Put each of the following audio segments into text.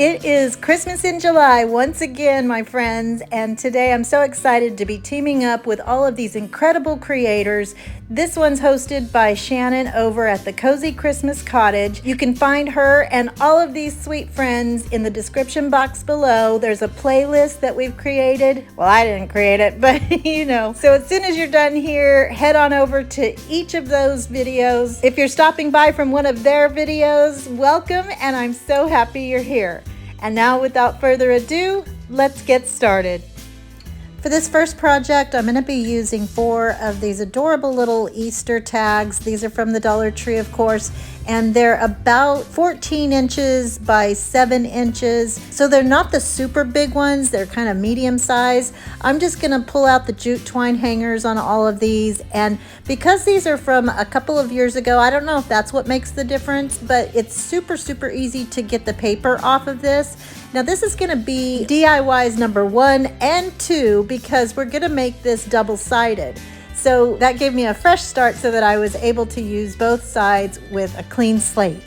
It is Christmas in July once again, my friends, and today I'm so excited to be teaming up with all of these incredible creators. This one's hosted by Shannon over at the Cozy Christmas Cottage. You can find her and all of these sweet friends in the description box below. There's a playlist that we've created. Well, I didn't create it, but you know. So as soon as you're done here, head on over to each of those videos. If you're stopping by from one of their videos, welcome, and I'm so happy you're here. And now, without further ado, let's get started. For this first project, I'm going to be using 4 of these adorable little Easter tags. These are from the Dollar Tree, of course, and they're about 14 inches by 7 inches. So they're not the super big ones, they're kind of medium size. I'm just going to pull out the jute twine hangers on all of these, and because these are from a couple of years ago, I don't know if that's what makes the difference, but it's super easy to get the paper off of this. Now this is going to be DIYs number 1 and 2 because we're going to make this double-sided. So that gave me a fresh start so that I was able to use both sides with a clean slate.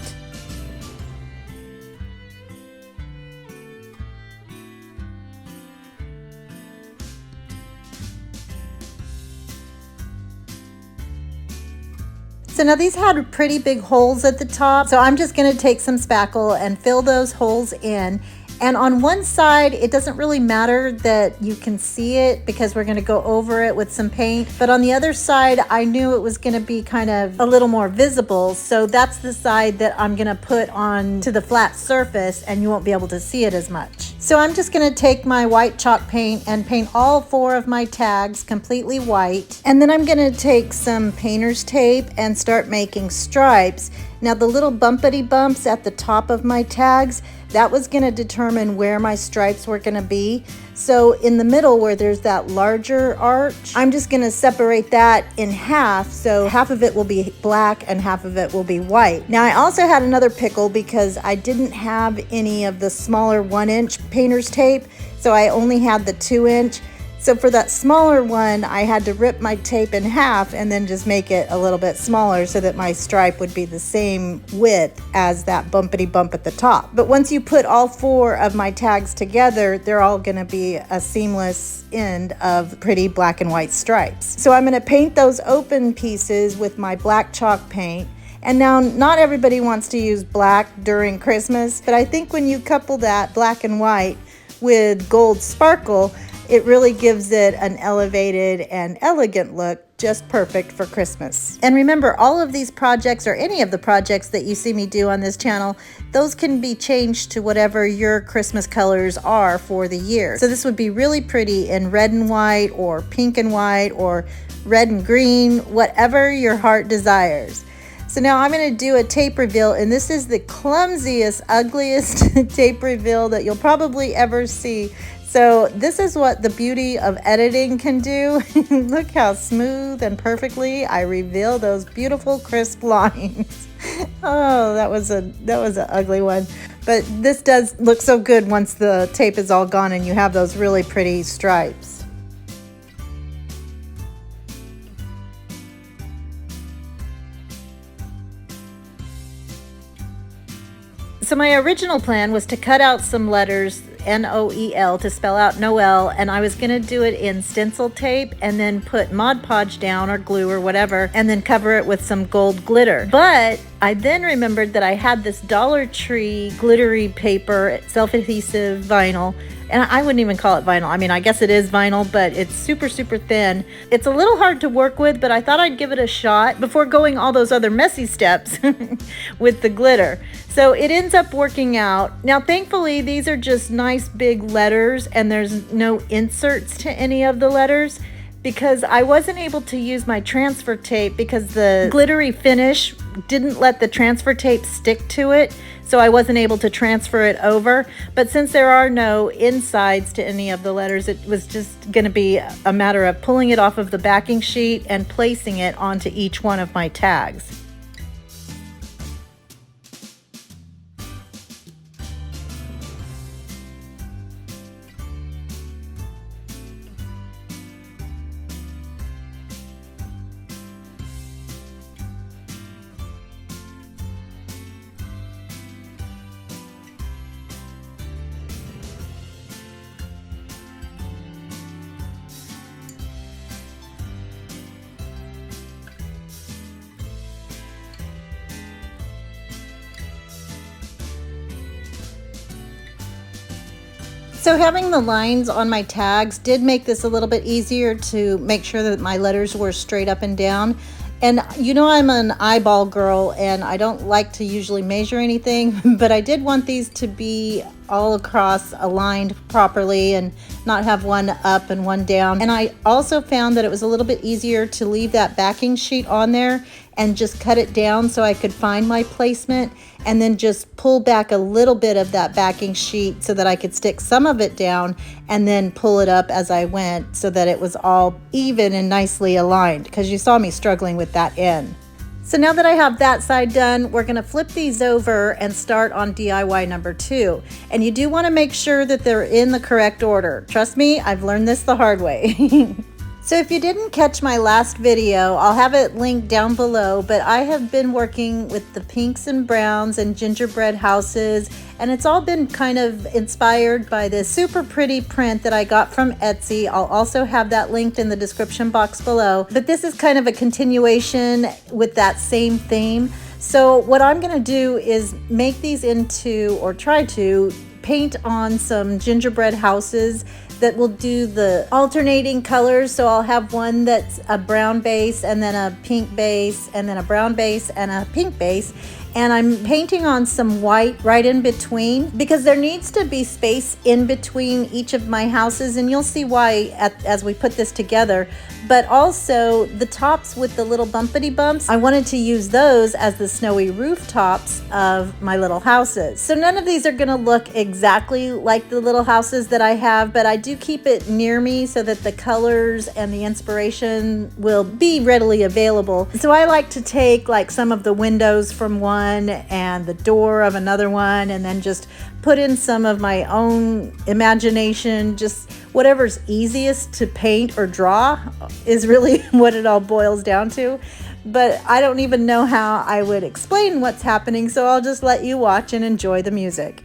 So now these had pretty big holes at the top, so I'm just going to take some spackle and fill those holes in. And on one side, it doesn't really matter that you can see it because we're going to go over it with some paint. But on the other side, I knew it was going to be kind of a little more visible. So that's the side that I'm going to put on to the flat surface and you won't be able to see it as much. So I'm just going to take my white chalk paint and paint all 4 of my tags completely white. And then I'm going to take some painter's tape and start making stripes. Now the little bumpity bumps at the top of my tags, that was going to determine where my stripes were going to be. So in the middle where there's that larger arch, I'm just going to separate that in half. So half of it will be black and half of it will be white. Now I also had another pickle because I didn't have any of the smaller 1-inch painter's tape. So I only had the 2-inch. So for that smaller one, I had to rip my tape in half and then just make it a little bit smaller so that my stripe would be the same width as that bumpity bump at the top. But once you put all 4 of my tags together, they're all going to be a seamless end of pretty black and white stripes. So I'm going to paint those open pieces with my black chalk paint. And now, not everybody wants to use black during Christmas, but I think when you couple that black and white with gold sparkle, it really gives it an elevated and elegant look, just perfect for Christmas. And remember, all of these projects, or any of the projects that you see me do on this channel, those can be changed to whatever your Christmas colors are for the year. So this would be really pretty in red and white, or pink and white, or red and green, whatever your heart desires. So now I'm going to do a tape reveal, and this is the clumsiest, ugliest tape reveal that you'll probably ever see. So this is what the beauty of editing can do. Look how smooth and perfectly I reveal those beautiful crisp lines. Oh, that was an ugly one. But this does look so good once the tape is all gone and you have those really pretty stripes. So my original plan was to cut out some letters, NOEL, to spell out Noel, and I was going to do it in stencil tape and then put Mod Podge down or glue or whatever and then cover it with some gold glitter. But I then remembered that I had this Dollar Tree glittery paper, self-adhesive vinyl, and I wouldn't even call it vinyl. I mean, I guess it is vinyl, but it's super thin. It's a little hard to work with, but I thought I'd give it a shot before going all those other messy steps with the glitter. So it ends up working out. Now, thankfully, these are just nice big letters and there's no inserts to any of the letters because I wasn't able to use my transfer tape because the glittery finish didn't let the transfer tape stick to it. So I wasn't able to transfer it over. But since there are no insides to any of the letters, it was just going to be a matter of pulling it off of the backing sheet and placing it onto each one of my tags. So having the lines on my tags did make this a little bit easier to make sure that my letters were straight up and down. And you know I'm an eyeball girl and I don't like to usually measure anything, but I did want these to be all across aligned properly and not have one up and one down. And I also found that it was a little bit easier to leave that backing sheet on there and just cut it down so I could find my placement, and then just pull back a little bit of that backing sheet so that I could stick some of it down and then pull it up as I went so that it was all even and nicely aligned, because you saw me struggling with that end. So now that I have that side done, we're going to flip these over and start on DIY number 2. And you do want to make sure that they're in the correct order. Trust me, I've learned this the hard way. So if you didn't catch my last video, I'll have it linked down below, but I have been working with the pinks and browns and gingerbread houses, and it's all been kind of inspired by this super pretty print that I got from Etsy. I'll also have that linked in the description box below, but this is kind of a continuation with that same theme. So what I'm gonna do is make these into, or try to, paint on some gingerbread houses that will do the alternating colors. So I'll have one that's a brown base and then a pink base and then a brown base and a pink base. And I'm painting on some white right in between because there needs to be space in between each of my houses, and you'll see why as we put this together. But also the tops with the little bumpity bumps, I wanted to use those as the snowy rooftops of my little houses. So none of these are gonna look exactly like the little houses that I have, but I do keep it near me so that the colors and the inspiration will be readily available. So I like to take like some of the windows from one and the door of another one, and then just put in some of my own imagination. Just whatever's easiest to paint or draw is really what it all boils down to. But I don't even know how I would explain what's happening, so I'll just let you watch and enjoy the music.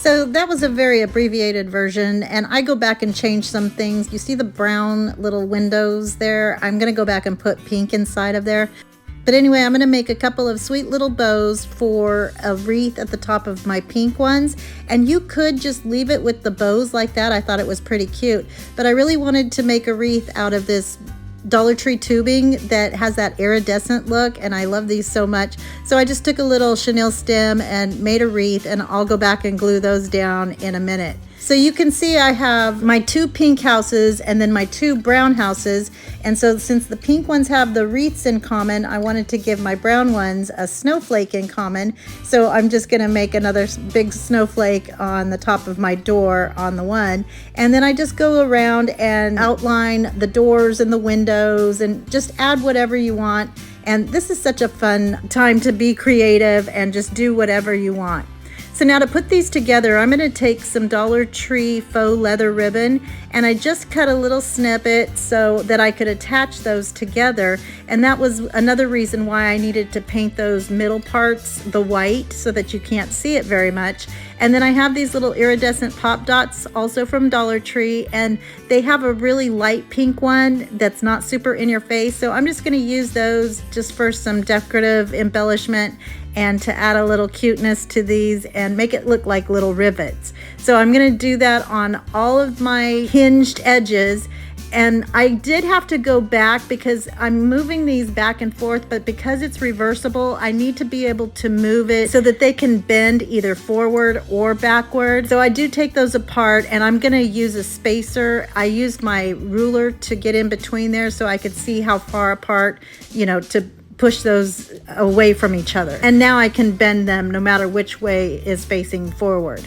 So that was a very abbreviated version, and I go back and change some things. You see the brown little windows there? I'm gonna go back and put pink inside of there. But anyway, I'm gonna make a couple of sweet little bows for a wreath at the top of my pink ones. And you could just leave it with the bows like that. I thought it was pretty cute. But I really wanted to make a wreath out of this Dollar Tree tubing that has that iridescent look, and I love these so much. So I just took a little chenille stem and made a wreath, and I'll go back and glue those down in a minute. So you can see I have my 2 pink houses and then my 2 brown houses. And so since the pink ones have the wreaths in common, I wanted to give my brown ones a snowflake in common. So I'm just gonna make another big snowflake on the top of my door on the one. And then I just go around and outline the doors and the windows and just add whatever you want. And this is such a fun time to be creative and just do whatever you want. So now to put these together, I'm going to take some Dollar Tree faux leather ribbon, and I just cut a little snippet so that I could attach those together. And that was another reason why I needed to paint those middle parts the white so that you can't see it very much. And then I have these little iridescent pop dots also from Dollar Tree, and they have a really light pink one that's not super in your face. So I'm just going to use those just for some decorative embellishment and to add a little cuteness to these and make it look like little rivets. So I'm going to do that on all of my hinged edges. And I did have to go back because I'm moving these back and forth, but because it's reversible, I need to be able to move it so that they can bend either forward or backward. So I do take those apart, and I'm gonna use a spacer. I used my ruler to get in between there so I could see how far apart, you know, to push those away from each other. And now I can bend them no matter which way is facing forward.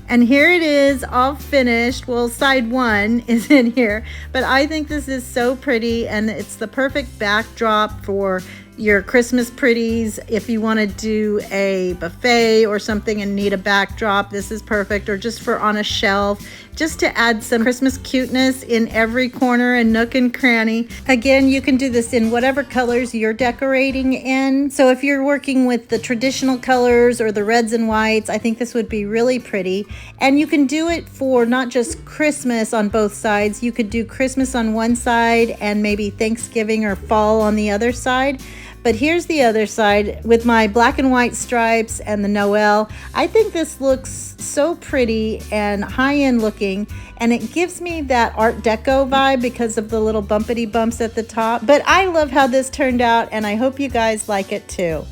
And here it is all finished. Well, side one is in here, but I think this is so pretty, and it's the perfect backdrop for your Christmas pretties. If you want to do a buffet or something and need a backdrop, this is perfect, or just for on a shelf, just to add some Christmas cuteness in every corner and nook and cranny. Again, you can do this in whatever colors you're decorating in. So if you're working with the traditional colors or the reds and whites, I think this would be really pretty. And you can do it for not just Christmas on both sides. You could do Christmas on one side and maybe Thanksgiving or fall on the other side. But here's the other side with my black and white stripes and the Noel. I think this looks so pretty and high-end looking, and it gives me that Art Deco vibe because of the little bumpity bumps at the top. But I love how this turned out, and I hope you guys like it too.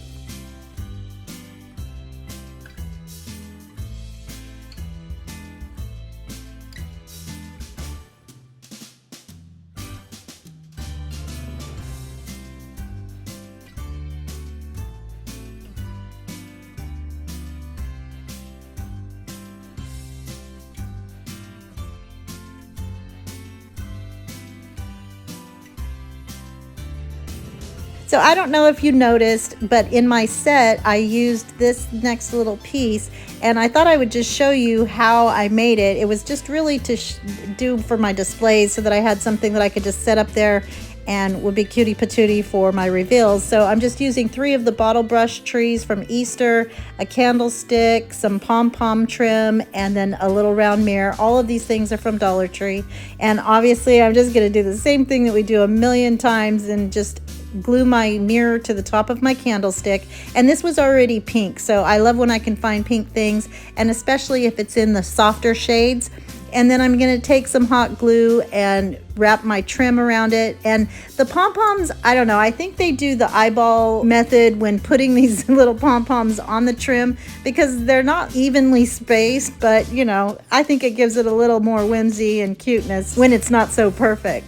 So I don't know if you noticed, but in my set, I used this next little piece, and I thought I would just show you how I made it. It was just really to do for my displays so that I had something that I could just set up there and would be cutie patootie for my reveals. So I'm just using 3 of the bottle brush trees from Easter, a candlestick, some pom-pom trim, and then a little round mirror. All of these things are from Dollar Tree. And obviously I'm just gonna do the same thing that we do a million times and just glue my mirror to the top of my candlestick. And this was already pink, so I love when I can find pink things, and especially if it's in the softer shades. And then I'm going to take some hot glue and wrap my trim around it. And the pom-poms, I don't know, I think they do the eyeball method when putting these little pom-poms on the trim because they're not evenly spaced, but you know, I think it gives it a little more whimsy and cuteness when it's not so perfect.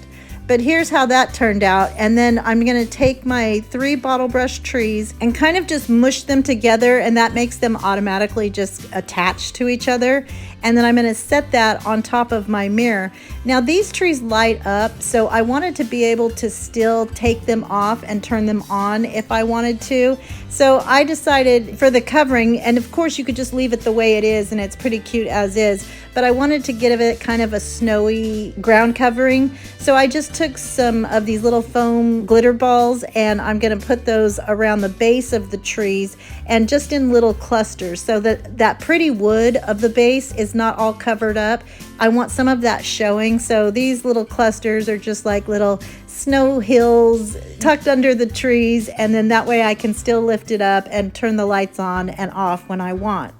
But here's how that turned out. And then I'm gonna take my 3 bottle brush trees and kind of just mush them together, and that makes them automatically just attach to each other. And then I'm gonna set that on top of my mirror. Now these trees light up, so I wanted to be able to still take them off and turn them on if I wanted to. So I decided for the covering, and of course you could just leave it the way it is and it's pretty cute as is, but I wanted to give it kind of a snowy ground covering. So I just took some of these little foam glitter balls and I'm gonna put those around the base of the trees and just in little clusters so that that pretty wood of the base is not all covered up. I want some of that showing. So these little clusters are just like little snow hills tucked under the trees, and then that way I can still lift it up and turn the lights on and off when I want.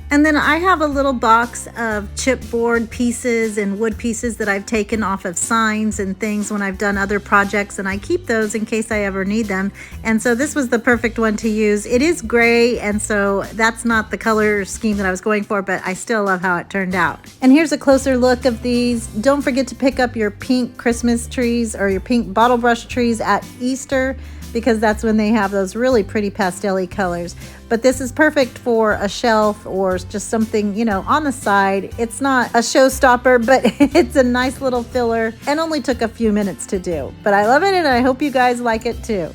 And then I have a little box of chipboard pieces and wood pieces that I've taken off of signs and things when I've done other projects, and I keep those in case I ever need them. And so this was the perfect one to use. It is gray, and so that's not the color scheme that I was going for, but I still love how it turned out. And here's a closer look of these. Don't forget to pick up your pink Christmas trees or your pink bottle brush trees at Easter, because that's when they have those really pretty pastel-y colors. But this is perfect for a shelf or just something, you know, on the side. It's not a showstopper, but it's a nice little filler and only took a few minutes to do. But I love it, and I hope you guys like it too.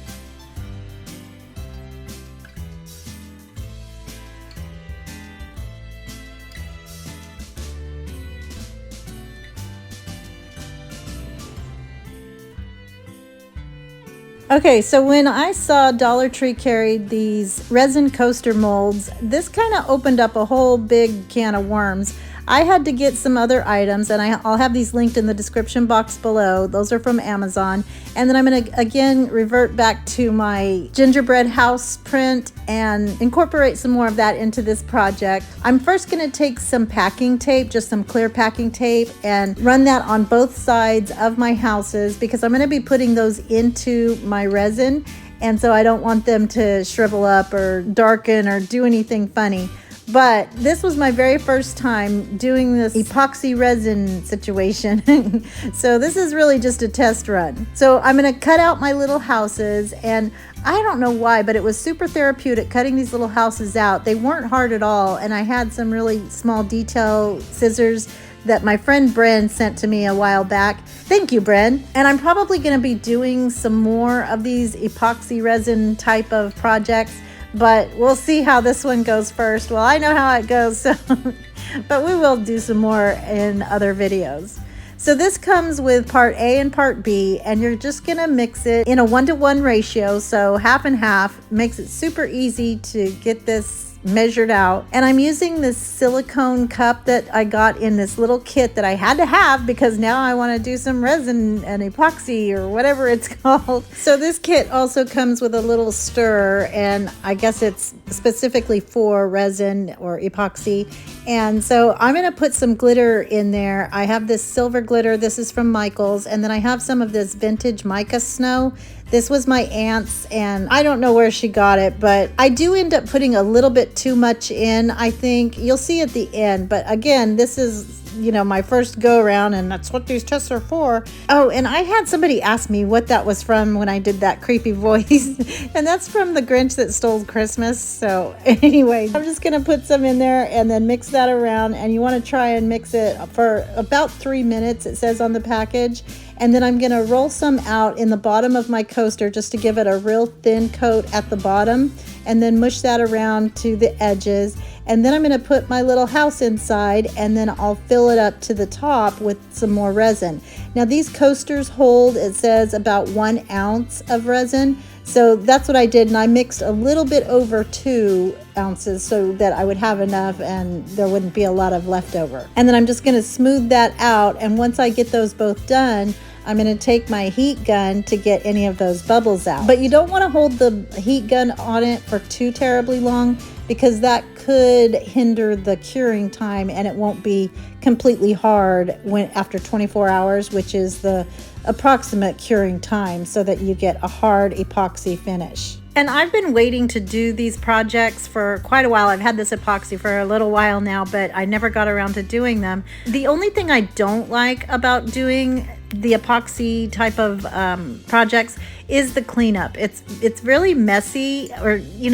Okay, so when I saw Dollar Tree carried these resin coaster molds, this kind of opened up a whole big can of worms. I had to get some other items, and I'll have these linked in the description box below. Those are from Amazon. And then I'm going to again revert back to my gingerbread house print and incorporate some more of that into this project. I'm first going to take some packing tape, just some clear packing tape, and run that on both sides of my houses because I'm going to be putting those into my resin, and so I don't want them to shrivel up or darken or do anything funny. But this was my very first time doing this epoxy resin situation. So this is really just a test run. So I'm going to cut out my little houses, and I don't know why, but it was super therapeutic cutting these little houses out. They weren't hard at all, and I had some really small detail scissors that my friend Bren sent to me a while back. Thank you, Bren. And I'm probably going to be doing some more of these epoxy resin type of projects, but we'll see how this one goes first. Well, I know how it goes, so but we will do some more in other videos. So this comes with part A and part B, and you're just gonna mix it in a 1-to-1 ratio, so half and half. Makes it super easy to get this measured out. And I'm using this silicone cup that I got in this little kit that I had to have because now I want to do some resin and epoxy or whatever it's called. So this kit also comes with a little stirrer, and I guess it's specifically for resin or epoxy. And so I'm going to put some glitter in there. I have this silver glitter. This is from Michael's. And then I have some of this vintage mica snow. This was my aunt's, and I don't know where she got it, but I do end up putting a little bit too much in, I think. You'll see at the end, but again, this is, you know, my first go around, and that's what these tests are for. Oh, and I had somebody ask me what that was from when I did that creepy voice, and that's from The Grinch That Stole Christmas. So anyway, I'm just gonna put some in there and then mix that around, and you want to try and mix it for about 3 minutes, it says on the package. And then I'm going to roll some out in the bottom of my coaster just to give it a real thin coat at the bottom, and then mush that around to the edges. And then I'm going to put my little house inside, and then I'll fill it up to the top with some more resin. Now these coasters hold, it says, about 1 ounce of resin. So that's what I did, and I mixed a little bit over 2 ounces so that I would have enough and there wouldn't be a lot of leftover. And then I'm just going to smooth that out, and once I get those both done, I'm going to take my heat gun to get any of those bubbles out. But you don't want to hold the heat gun on it for too terribly long, because that could hinder the curing time and it won't be completely hard after 24 hours, which is the approximate curing time, so that you get a hard epoxy finish. And I've been waiting to do these projects for quite a while. I've had this epoxy for a little while now, but I never got around to doing them. The only thing I don't like about doing the epoxy type of projects is the cleanup. It's really messy, or you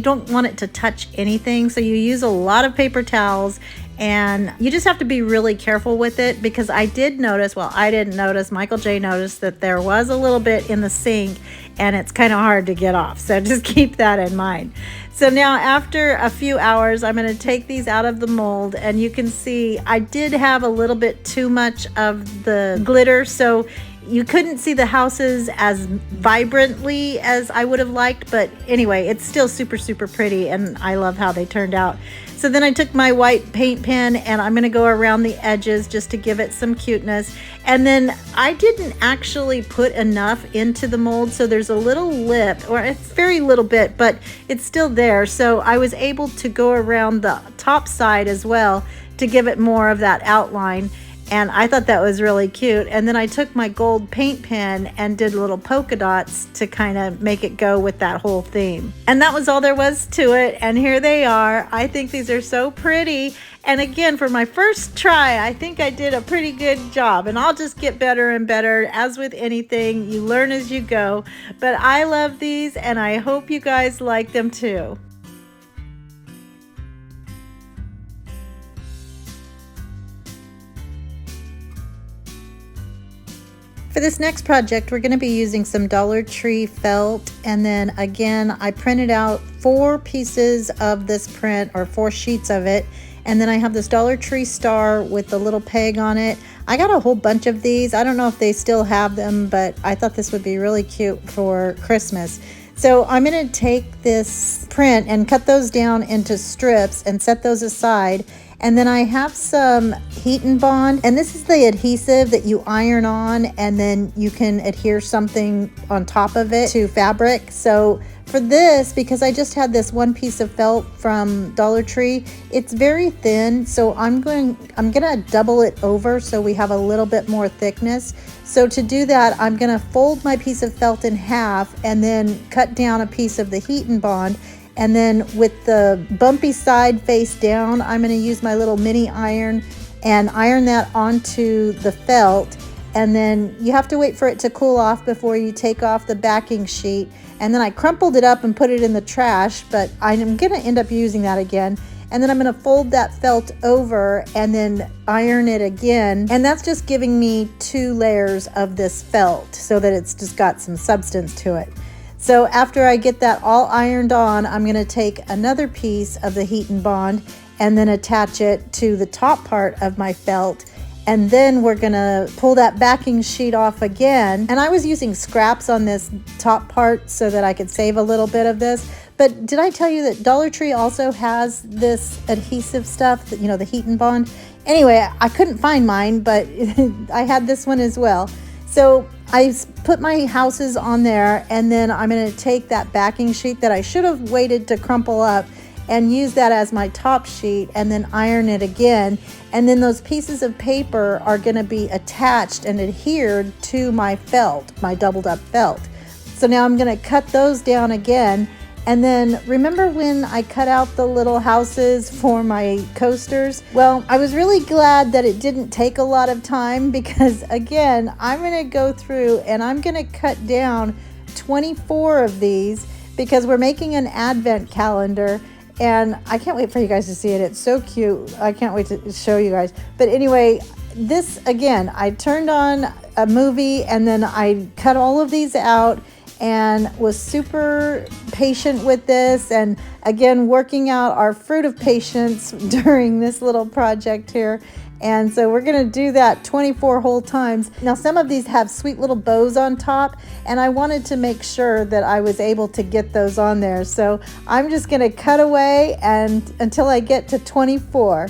don't want it to touch anything, so you use a lot of paper towels. And you just have to be really careful with it, because I did notice, well, I didn't notice, Michael J noticed that there was a little bit in the sink, and it's kind of hard to get off. So just keep that in mind. So now after a few hours, I'm going to take these out of the mold, and you can see I did have a little bit too much of the glitter. So you couldn't see the houses as vibrantly as I would have liked, but anyway, it's still super, super pretty, and I love how they turned out. So then I took my white paint pen and I'm going to go around the edges just to give it some cuteness. And then I didn't actually put enough into the mold, so there's a little lip, or it's very little bit, but it's still there. So I was able to go around the top side as well to give it more of that outline. And I thought that was really cute. And then I took my gold paint pen and did little polka dots to kind of make it go with that whole theme. And that was all there was to it. And here they are. I think these are so pretty. And again, for my first try, I think I did a pretty good job. And I'll just get better and better. As with anything, you learn as you go. But I love these, and I hope you guys like them too. For this next project, we're going to be using some Dollar Tree felt, and then again, I printed out 4 pieces of this print, or 4 sheets of it, and then I have this Dollar Tree star with the little peg on it. I got a whole bunch of these. I don't know if they still have them, but I thought this would be really cute for Christmas. So I'm going to take this print and cut those down into strips and set those aside. And then I have some heat and bond, and this is the adhesive that you iron on, and then you can adhere something on top of it to fabric. So for this, because I just had this one piece of felt from Dollar Tree, it's very thin, so I'm gonna double it over so we have a little bit more thickness. So to do that, I'm gonna fold my piece of felt in half and then cut down a piece of the heat and bond. And then with the bumpy side face down, I'm going to use my little mini iron and iron that onto the felt. And then you have to wait for it to cool off before you take off the backing sheet. And then I crumpled it up and put it in the trash, but I'm going to end up using that again. And then I'm going to fold that felt over and then iron it again. And that's just giving me 2 layers of this felt so that it's just got some substance to it. So after I get that all ironed on, I'm going to take another piece of the heat and bond and then attach it to the top part of my felt. And then we're going to pull that backing sheet off again. And I was using scraps on this top part so that I could save a little bit of this. But did I tell you that Dollar Tree also has this adhesive stuff, you know, the heat and bond? Anyway, I couldn't find mine, but I had this one as well. So I put my houses on there, and then I'm going to take that backing sheet that I should have waited to crumple up and use that as my top sheet, and then iron it again. And then those pieces of paper are going to be attached and adhered to my felt, my doubled up felt. So now I'm going to cut those down again. And then remember when I cut out the little houses for my coasters? Well, I was really glad that it didn't take a lot of time, because again, I'm going to go through and I'm going to cut down 24 of these because we're making an advent calendar, and I can't wait for you guys to see it. It's so cute. I can't wait to show you guys. But anyway, this again, I turned on a movie and then I cut all of these out and was super patient with this, and again working out our fruit of patience during this little project here. And so we're going to do that 24 whole times. Now some of these have sweet little bows on top, and I wanted to make sure that I was able to get those on there. So I'm just going to cut away and until I get to 24.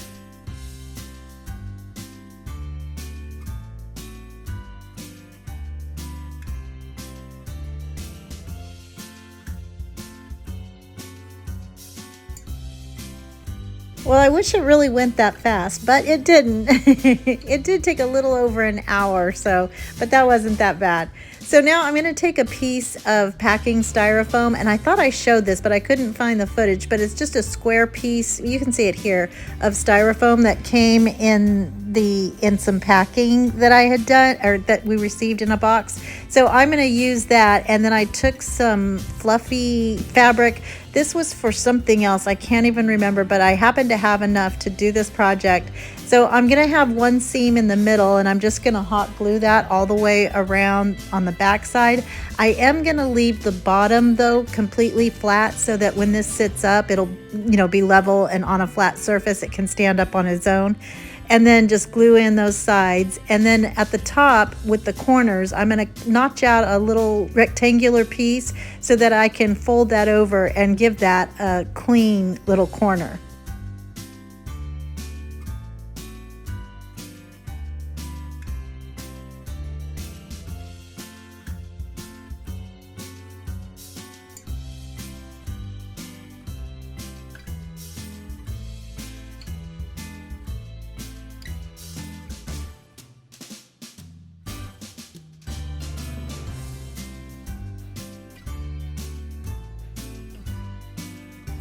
Well, I wish it really went that fast, but it didn't. It did take a little over an hour or so, but that wasn't that bad. So now I'm going to take a piece of packing styrofoam, and I thought I showed this, but I couldn't find the footage, but it's just a square piece, you can see it here, of styrofoam that came in some packing that I had done, or that we received in a box. So I'm going to use that, and then I took some fluffy fabric. This was for something else, I can't even remember, but I happened to have enough to do this project. So I'm going to have one seam in the middle, and I'm just going to hot glue that all the way around on the back side. I am going to leave the bottom though completely flat so that when this sits up, it'll be level and on a flat surface. It can stand up on its own. And then just glue in those sides. And then at the top with the corners, I'm going to notch out a little rectangular piece so that I can fold that over and give that a clean little corner.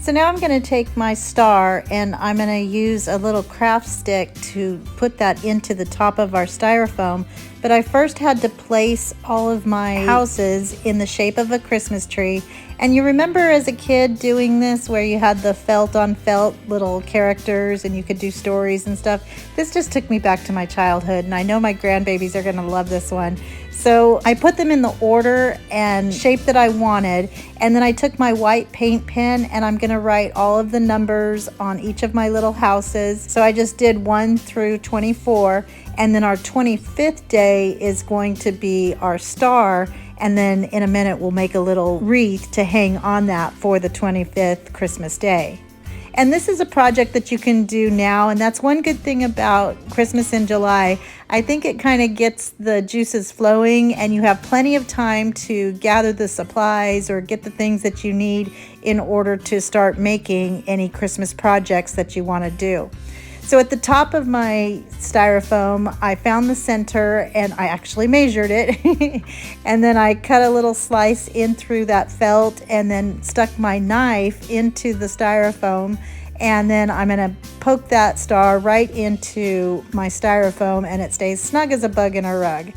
So now I'm going to take my star and I'm going to use a little craft stick to put that into the top of our styrofoam. But I first had to place all of my houses in the shape of a Christmas tree. And you remember as a kid doing this where you had the felt on felt little characters and you could do stories and stuff? This just took me back to my childhood, and I know my grandbabies are going to love this one. So I put them in the order and shape that I wanted, and then I took my white paint pen and I'm going to write all of the numbers on each of my little houses. So I just did 1 through 24, and then our 25th day is going to be our star. And then in a minute, we'll make a little wreath to hang on that for the 25th Christmas day. And this is a project that you can do now. And that's one good thing about Christmas in July. I think it kind of gets the juices flowing, and you have plenty of time to gather the supplies or get the things that you need in order to start making any Christmas projects that you want to do. So at the top of my styrofoam, I found the center and I actually measured it. And then I cut a little slice in through that felt and then stuck my knife into the styrofoam. And then I'm going to poke that star right into my styrofoam, and it stays snug as a bug in a rug.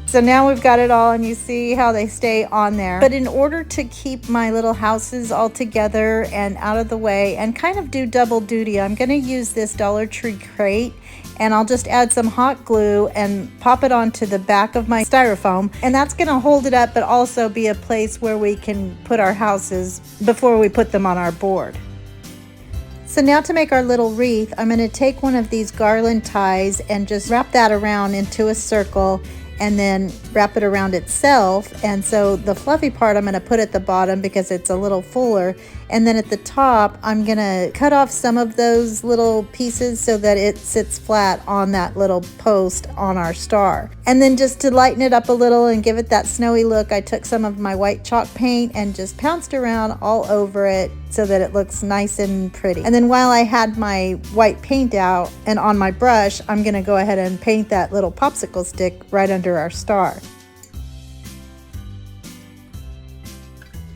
So now we've got it all, and you see how they stay on there. But in order to keep my little houses all together and out of the way and kind of do double duty, I'm going to use this Dollar Tree crate, and I'll just add some hot glue and pop it onto the back of my styrofoam. And that's going to hold it up, but also be a place where we can put our houses before we put them on our board. So now to make our little wreath, I'm going to take one of these garland ties and just wrap that around into a circle, and then wrap it around itself. And so the fluffy part I'm going to put at the bottom because it's a little fuller, and then at the top I'm going to cut off some of those little pieces so that it sits flat on that little post on our star. And then just to lighten it up a little and give it that snowy look, I took some of my white chalk paint and just pounced around all over it so that it looks nice and pretty. And then while I had my white paint out and on my brush, I'm going to go ahead and paint that little popsicle stick right under our star.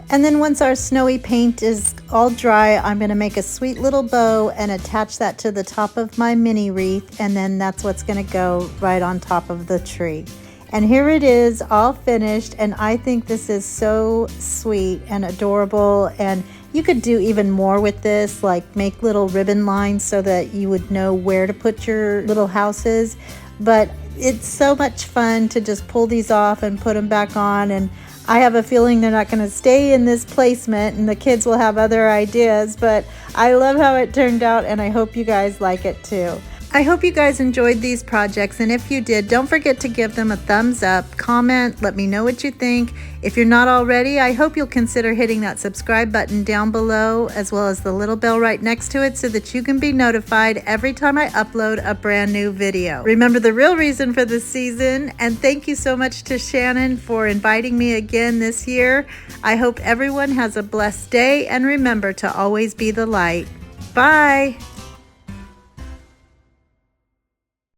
And then once our snowy paint is all dry, I'm going to make a sweet little bow and attach that to the top of my mini wreath, and then that's what's going to go right on top of the tree. And here it is, all finished, and I think this is so sweet and adorable, and you could do even more with this, like make little ribbon lines so that you would know where to put your little houses. But it's so much fun to just pull these off and put them back on, and I have a feeling they're not going to stay in this placement and the kids will have other ideas, but I love how it turned out and I hope you guys like it too. I hope you guys enjoyed these projects, and if you did, don't forget to give them a thumbs up, comment, let me know what you think. If you're not already, I hope you'll consider hitting that subscribe button down below, as well as the little bell right next to it, so that you can be notified every time I upload a brand new video. Remember the real reason for this season, and thank you so much to Shannon for inviting me again this year. I hope everyone has a blessed day, and remember to always be the light. Bye!